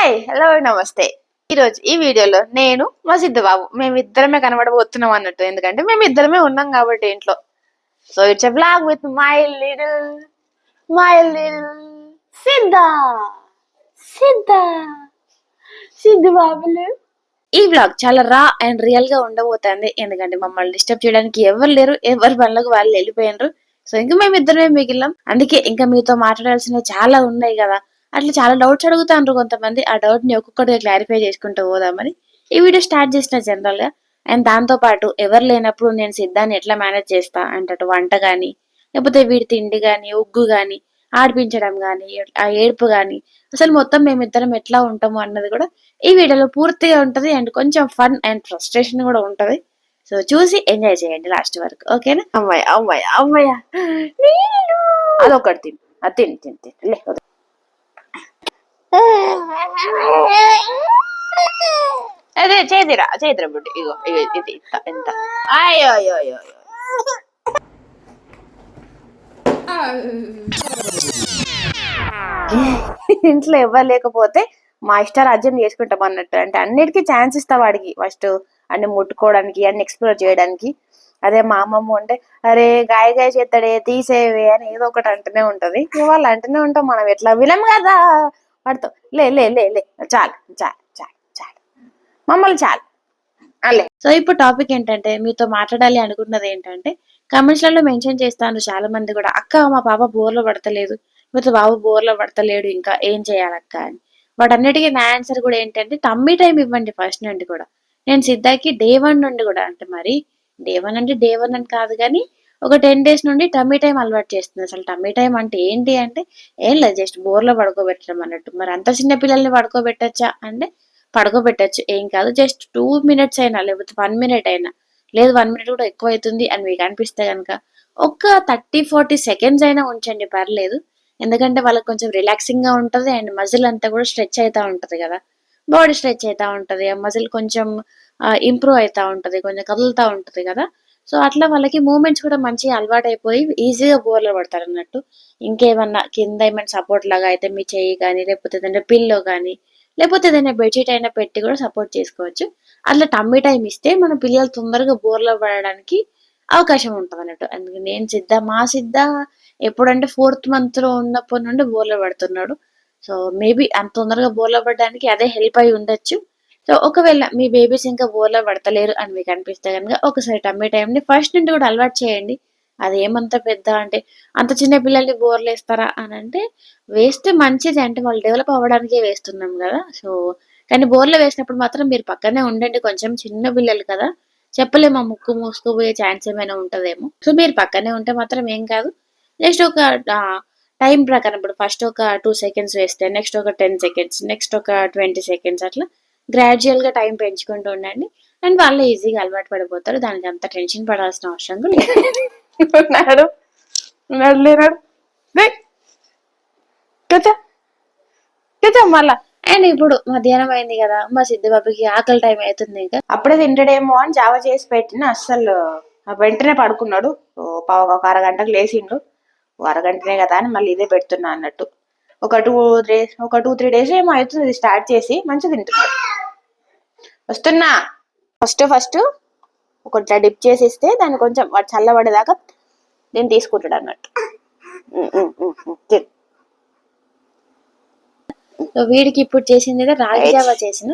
Hi hello నమస్తే. ఈరోజు ఈ వీడియోలో నేను మా సిద్ధబాబు మేమిద్దరమే కనబడబోతున్నాం అన్నట్టు. ఎందుకంటే మేమిద్దరమే ఉన్నాం కాబట్టి ఇంట్లో. So it's a blog with my little సిద్ధ సిద్ధ సిద్ధబాబులు. ఈ బ్లాగ్ చాలా రా అండ్ రియల్ గా ఉండబోతుంది. ఎందుకంటే మమ్మల్ని డిస్టర్బ్ చేయడానికి ఎవరు లేరు, ఎవరి పనులకు వాళ్ళు వెళ్ళిపోయినారు. సో ఇంకా మేమిద్దరమే మిగిలినాం. అందుకే ఇంకా మీతో మాట్లాడాల్సినవి చాలా ఉన్నాయి కదా. అట్లా చాలా డౌట్స్ అడుగుతాండ్రు కొంతమంది. ఆ డౌట్ ని ఒక్కొక్కటిగా క్లారిఫై చేసుకుంటూ పోదామని ఈ వీడియో స్టార్ట్ చేసిన జనరల్ గా. అండ్ దాంతో పాటు ఎవరు లేనప్పుడు నేను సిద్ధాన్ని ఎట్లా మేనేజ్ చేస్తా అంటే అటు వంట గాని, లేకపోతే వీడి తిండి గాని, ఉగ్గు గాని, ఆడిపించడం గాని, ఆ ఏడుపు గాని, అసలు మొత్తం మేమిద్దరం ఎట్లా ఉంటాము అన్నది కూడా ఈ వీడియోలో పూర్తిగా ఉంటది. అండ్ కొంచెం ఫన్ అండ్ ఫ్రస్ట్రేషన్ కూడా ఉంటది. సో చూసి ఎంజాయ్ చేయండి లాస్ట్ వరకు, ఓకేనా? అమ్మాయి అమ్మాయి అమ్మాయ అదొకటి తిని అది తిని తిని తిని లే. అదే చేదిరా బుడ్డి. ఇగో ఇగో ఇది ఎంత అయ్యో అయ్యో అయ్యో. ఇంట్లో ఎవరు లేకపోతే మా ఇష్టారాజ్యం చేసుకుంటాం అన్నట్టు. అంటే అన్నిటికీ ఛాన్స్ ఇస్తా వాడికి. ఫస్ట్ అన్ని ముట్టుకోవడానికి, అన్ని ఎక్స్ప్లోర్ చేయడానికి. అదే మా అమ్మమ్మ ఉంటే అరే గాయ గాయ చేస్తాడే తీసేవే అని ఏదో ఒకటి అంటూనే ఉంటది. వాళ్ళు అంటూనే ఉంటాం, మనం ఎట్లా విలం కదా వాడితో. లే లే లే లే చాలు చాలు చాలు చాలు మమ్మల్ని చాలు అలే. సో ఇప్పుడు టాపిక్ ఏంటంటే, మీతో మాట్లాడాలి అనుకున్నది ఏంటంటే, కామెంట్స్ లలో మెన్షన్ చేస్తాను చాలా మంది కూడా, అక్క మా పాప బోర్లో పడతలేదు, లేకపోతే బాబు బోర్లో పడతలేడు, ఇంకా ఏం చేయాలక్క అని. వాటన్నిటికీ నా ఆన్సర్ కూడా ఏంటంటే, టమ్మీ టైం ఇవ్వండి ఫస్ట్ నుండి కూడా. నేను సిద్ధాకి డే 1 నుండి కూడా, అంటే మరి డే 1 అంటే డే 1 అని కాదు కానీ, ఒక 10 days నుండి టమ్మీ టైం అలవాటు చేస్తుంది. అసలు టమ్మీ టైం అంటే ఏంటి అంటే ఏం లేదు, జస్ట్ బోర్లో పడుకోబెట్టడం అన్నట్టు. మరి అంత చిన్న పిల్లల్ని పడుకోబెట్టచ్చా అంటే పడుకోబెట్టచ్చు, ఏం కాదు. జస్ట్ 2 minutes అయినా, లేకపోతే 1 minute అయినా, లేదు 1 minute కూడా ఎక్కువ అవుతుంది అని మీకు అనిపిస్తే కనుక ఒక 30-40 seconds అయినా ఉంచండి, పర్లేదు. ఎందుకంటే వాళ్ళకి కొంచెం రిలాక్సింగ్ గా ఉంటది. అండ్ మజిల్ అంతా కూడా స్ట్రెచ్ అవుతా ఉంటది కదా, బాడీ స్ట్రెచ్ అవుతా ఉంటది, ఆ మజిల్ కొంచెం ఇంప్రూవ్ అవుతా ఉంటది, కొంచెం కదులుతా ఉంటది కదా. సో అట్లా వాళ్ళకి మూమెంట్స్ కూడా మంచిగా అలవాటు అయిపోయి ఈజీగా బోర్లో పడతారు అన్నట్టు. ఇంకేమన్నా కింద ఏమైనా సపోర్ట్ లాగా అయితే మీ చెయ్యి కానీ, లేకపోతే ఏదైనా పిల్లో కానీ, లేకపోతే ఏదైనా బెడ్షీట్ అయినా పెట్టి కూడా సపోర్ట్ చేసుకోవచ్చు. అట్లా టమ్మీ టైం ఇస్తే మన పిల్లలు తొందరగా బోర్లో పడడానికి అవకాశం ఉంటుంది అన్నట్టు. అందుకే నేను మా సిద్ధ ఎప్పుడంటే 4th month లో ఉన్నప్పటి నుండి బోర్లో పడుతున్నాడు. సో మేబీ అంత తొందరగా బోర్లో పడడానికి అదే హెల్ప్ అయి ఉండొచ్చు. సో ఒకవేళ మీ బేబీస్ ఇంకా బోర్లో పడతలేరు అని మీకు అనిపిస్తే కనుక ఒకసారి టమ్మీ టైంని ఫస్ట్ నుండి కూడా అలవాటు చేయండి. అది ఏమంత పెద్ద అంటే అంత చిన్న పిల్లల్ని బోర్లు వేస్తారా అని అంటే వేస్తే మంచిది, అంటే వాళ్ళు డెవలప్ అవ్వడానికే వేస్తున్నాం కదా. సో కానీ బోర్లో వేసినప్పుడు మాత్రం మీరు పక్కనే ఉండండి. కొంచెం చిన్న పిల్లలు కదా, చెప్పలేము ఆ ముక్కు మూసుకుపోయే ఛాన్స్ ఏమైనా ఉంటదేమో. సో మీరు పక్కనే ఉంటే మాత్రం ఏం కాదు. నెక్స్ట్ ఒక టైం ప్రకారం, ఇప్పుడు ఫస్ట్ ఒక 2 seconds వేస్తే, నెక్స్ట్ ఒక 10 seconds, నెక్స్ట్ ఒక 20 seconds, అట్లా గ్రాడ్యువల్ గా టైం పెంచుకుంటూ ఉండండి. అండ్ వాళ్ళు ఈజీగా అలవాటు పడిపోతారు. దానికి అంత టెన్షన్ పడాల్సిన అవసరం లేదు. ఉన్నాడు లేనాడు మళ్ళా. అండ్ ఇప్పుడు మధ్యాహ్నం అయింది కదా, మా సిద్ధబాబుకి ఆకలి టైం అవుతుంది. ఇంకా అప్పుడే తింటాడేమో అని జావ చేసి పెట్టిన, అస్సలు వెంటనే పడుకున్నాడు. ఒక అరగంటకు లేచిండు. అరగంటనే కదా అని మళ్ళీ ఇదే పెడుతున్నా అన్నట్టు. ఒక 2-3 days ఏమో అవుతుంది స్టార్ట్ చేసి, మంచిగా తింటున్నాడు. వస్తున్నా. ఫస్ట్ ఒక డిప్ చేసి ఇస్తే దాన్ని కొంచెం వాడు చల్లబడేదాకా నేను తీసుకుంటాడు అన్నట్టు. వీడికి ఇప్పుడు చేసింది రాగి జావా చేసిన.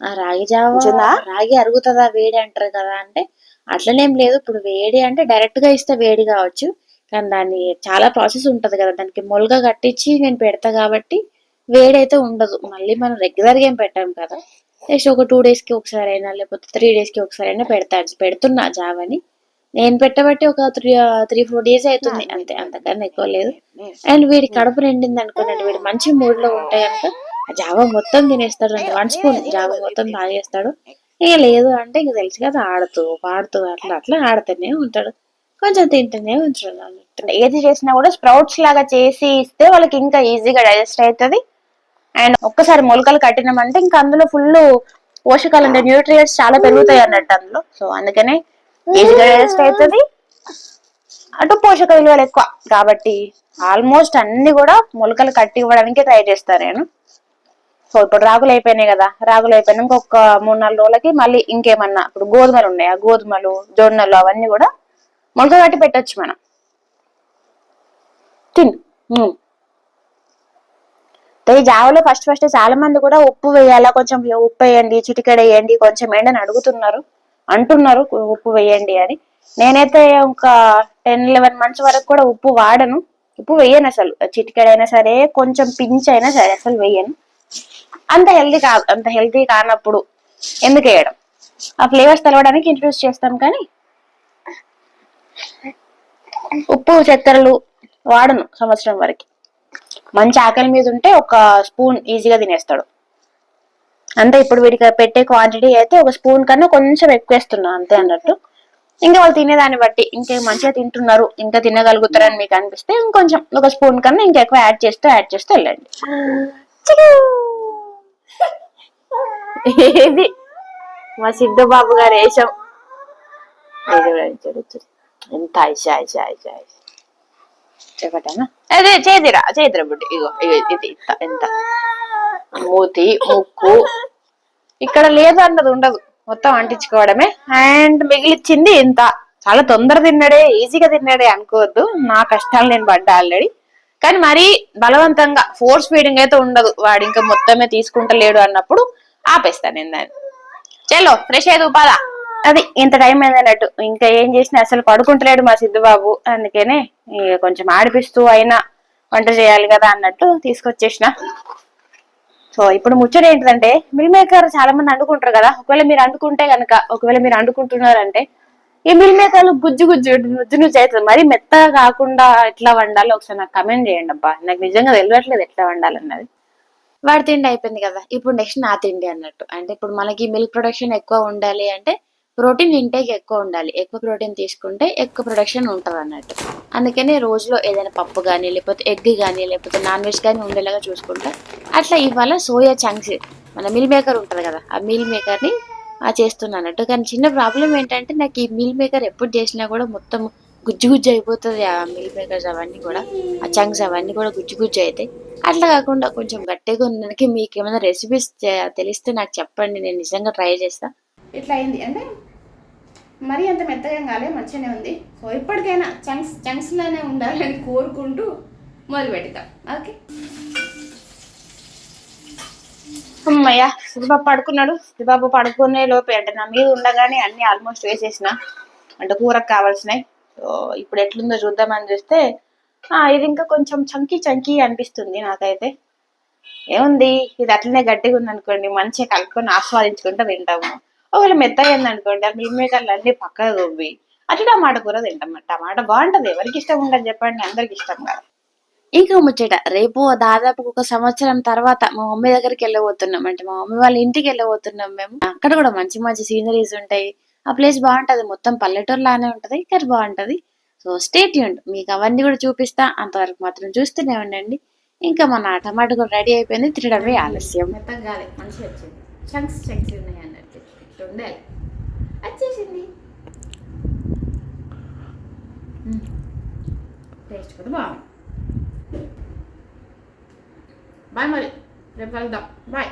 ఆ రాగి జావా, రాగి అరుగుతుందా వేడి అంటారు కదా, అంటే అట్లనేం లేదు. ఇప్పుడు వేడి అంటే డైరెక్ట్ గా ఇస్తే వేడి కావచ్చు, కానీ దాన్ని చాలా ప్రాసెస్ ఉంటది కదా. దానికి మొలక కట్టించి నేను పెడతా కాబట్టి వేడైతే ఉండదు. మళ్ళీ మనం రెగ్యులర్ గా ఏం పెట్టాం కదా, నెక్స్ట్ ఒక 2 days కి ఒకసారి అయినా, లేకపోతే 3 days కి ఒకసారి అయినా పెడుతున్నా జావని. నేను పెట్టబట్టి ఒక 3-4 days అవుతుంది అంతే, అంతకన్నా ఎక్కువ లేదు. అండ్ వీడి కడుపు నిండింది అనుకోండి, వీడు మంచి మూడ్ లో ఉంటే కనుక ఆ జావా మొత్తం తినేస్తాడు. 1 spoon జావా మొత్తం తాగేస్తాడు. ఇక లేదు అంటే ఇక తెలుసు కదా, ఆడుతూ పాడుతూ అట్లా ఆడుతూనే ఉంటాడు, కొంచెం తింటూనే ఉంటాడు. ఏది చేసినా కూడా స్ప్రౌట్స్ లాగా చేసి ఇస్తే వాళ్ళకి ఇంకా ఈజీగా డైజెస్ట్ అవుతుంది. అండ్ ఒక్కసారి మొలకలు కట్టినామంటే ఇంకా అందులో ఫుల్ పోషకాలు అంటే న్యూట్రియంట్స్ చాలా పెరుగుతాయి అన్నట్టు అందులో. సో అందుకనే ఈజీగా డైజెస్ట్ అవుతుంది, అటు పోషక విలువలు ఎక్కువ కాబట్టి ఆల్మోస్ట్ అన్ని కూడా మొలకలు కట్టి ఇవ్వడానికి ట్రై చేస్తాను నేను. సో ఇప్పుడు రాగులు అయిపోయినాయి కదా, రాగులు అయిపోయినాక ఒక 3-4 రోజులకి మళ్ళీ ఇంకేమన్నా ఇప్పుడు గోధుమలు ఉన్నాయి, ఆ గోధుమలు జొన్నలు అవన్నీ కూడా మొలక కట్టి పెట్టచ్చు మనం. తిను. ఈ జావలో ఫస్ట్ చాలా మంది కూడా ఉప్పు వేయాలా, కొంచెం ఉప్పు వేయండి, చిటికెడ వేయండి, కొంచెం ఏంటని అడుగుతున్నారు, అంటున్నారు ఉప్పు వేయండి అని. నేనైతే ఒక 10-11 మంత్స్ వరకు కూడా ఉప్పు వాడను, ఉప్పు వేయను అసలు. చిటికెడైనా సరే, కొంచెం పించ్ అయినా సరే అసలు వేయను. అంత హెల్తీ కానప్పుడు ఎందుకు వేయడం, ఆ ఫ్లేవర్స్ తెలవడానికి ఇంట్రడ్యూస్ చేస్తాం. కానీ ఉప్పు చక్కెరలు వాడను సంవత్సరం వరకు. మంచి ఆకలి మీద ఉంటే ఒక స్పూన్ ఈజీగా తినేస్తాడు అంతే. ఇప్పుడు వీడికి పెట్టే క్వాంటిటీ అయితే ఒక స్పూన్ కన్నా కొంచెం ఎక్కువ వేస్తున్నా అంతే అన్నట్టు. ఇంకా వాళ్ళు తినేదాన్ని బట్టి, ఇంకా మంచిగా తింటున్నారు, ఇంకా తినగలుగుతారని మీకు అనిపిస్తే ఇంకొంచెం ఒక స్పూన్ కన్నా ఇంకా ఎక్కువ యాడ్ చేస్తూ వెళ్ళండి. ఏది మా సిద్ధు బాబు గారు వేషం ఎంత చెప్పటనా, అదే చేతిరా బుడ్డి. ఇగో ఇది ఎంత మూతి ముక్కు ఇక్కడ లేదు అన్నది ఉండదు, మొత్తం అంటించుకోవడమే. అండ్ మిగిలిచ్చింది ఇంత. చాలా తొందర తిన్నాడే, ఈజీగా తిన్నాడే అనుకోవద్దు, నా కష్టాలు నేను పడ్డా ఆల్రెడీ. కానీ మరీ బలవంతంగా ఫోర్స్ ఫీడింగ్ అయితే ఉండదు. వాడు ఇంకా మొత్తమే తీసుకుంటలేడు అన్నప్పుడు ఆపేస్తాను నేను దాన్ని. చలో ఫ్రెష్ అయ్యేది పదా. అది ఇంత టైం అయిందన్నట్టు, ఇంకా ఏం చేసినా అసలు పడుకుంటలేడు మా సిద్ధుబాబు. అందుకనే కొంచెం ఆడిపిస్తూ అయినా వంట చేయాలి కదా అన్నట్టు తీసుకొచ్చేసిన. సో ఇప్పుడు ముచ్చట ఏంటంటే, మిల్ మేకర్ చాలా మంది అండుకుంటారు కదా. ఒకవేళ మీరు అండుకుంటున్నారంటే ఈ మిల్ మేకర్లు గుజ్జు అవుతుంది. మరి మెత్తగా కాకుండా ఎట్లా వండాలో ఒకసారి నాకు కమెంట్ చేయండి అబ్బా. నాకు నిజంగా తెలియట్లేదు ఎట్లా వండాలన్నది. వాడి తిండి అయిపోయింది కదా, ఇప్పుడు నెక్స్ట్ నా తిండి అన్నట్టు. అంటే ఇప్పుడు మనకి మిల్క్ ప్రొడక్షన్ ఎక్కువ ఉండాలి అంటే ప్రోటీన్ ఇంటేక్ ఎక్కువ ఉండాలి. ఎక్కువ ప్రోటీన్ తీసుకుంటే ఎక్కువ ప్రొడక్షన్ ఉంటుంది అన్నట్టు. అందుకని రోజులో ఏదైనా పప్పు కానీ, లేకపోతే ఎగ్ కానీ, లేకపోతే నాన్ వెజ్ కానీ ఉండేలాగా చూసుకుంటా. అట్లా ఇవాళ సోయా చంక్స్, మన మిల్ మేకర్ ఉంటుంది కదా, ఆ మిల్ మేకర్ని చేస్తున్నా అన్నట్టు. కానీ చిన్న ప్రాబ్లం ఏంటంటే, నాకు ఈ మిల్ మేకర్ ఎప్పుడు చేసినా కూడా మొత్తం గుజ్జు అయిపోతుంది. ఆ మిల్ మేకర్స్ అవన్నీ కూడా, ఆ చంక్స్ అవన్నీ కూడా గుజ్జు అవుతాయి. అట్లా కాకుండా కొంచెం గట్టిగా ఉండడానికి మీకు ఏమైనా రెసిపీస్ తెలిస్తే నాకు చెప్పండి, నేను నిజంగా ట్రై చేస్తా. ఇట్లా అయింది అంటే మరీ అంత మెత్తగా కాలే, మంచిగానే ఉంది. సో ఇప్పటికైనా చంక్స్లోనే ఉండాలని కోరుకుంటూ మొదలు పెడతాం. ఓకే అమ్మయ్య, శివబాబు పడుకున్నాడు. శివబాబు పడుకునే లోపే అంటే నా మీద ఉండగానే అన్ని ఆల్మోస్ట్ వేసేసిన, అంటే కూరకు కావాల్సినవి. సో ఇప్పుడు ఎట్లుందో చూద్దామని చూస్తే ఇది ఇంకా కొంచెం చంకీ అనిపిస్తుంది నాకైతే. ఏముంది, ఇది అట్లనే గట్టిగా ఉంది అనుకోండి, మంచిగా కలుపుకొని ఆస్వాదించుకుంటూ తింటాము. ఒకవేళ మెత్తగా అనుకోండి, ఆ మిల్ మేకర్లు అన్ని పక్కగా దొబ్బి అట్లా టమాటా కూర తింటాం. టమాటా బాగుంటది, ఎవరికి ఇష్టం ఉండదు చెప్పండి, అందరికి ఇష్టం కాదు. ఇంకా ముచ్చట, రేపు దాదాపు ఒక సంవత్సరం తర్వాత మా మమ్మీ దగ్గరికి వెళ్ళబోతున్నాం. అంటే మా మమ్మీ వాళ్ళ ఇంటికి వెళ్ళబోతున్నాం మేము. అక్కడ కూడా మంచి సీనరీస్ ఉంటాయి. ఆ ప్లేస్ బాగుంటది, మొత్తం పల్లెటూరు లానే ఉంటది, కానీ బాగుంటది. సో స్టే ట్యూన్డ్, మీకు అవన్నీ కూడా చూపిస్తా. అంతవరకు మాత్రం చూస్తూనే ఉండండి. ఇంకా మన టమాటో కూడా రెడీ అయిపోయింది, తినడమే ఆలస్యం. మెత్తగా మంచిగా వచ్చింది, చంక్స్ ఉన్నాయి అన్నట్టు ఇట్లా ఉండాలి. వచ్చేసింది, టేస్ట్ కూడా బాగుంది. బాయ్, మరి రేపు కలుద్దాం. బాయ్.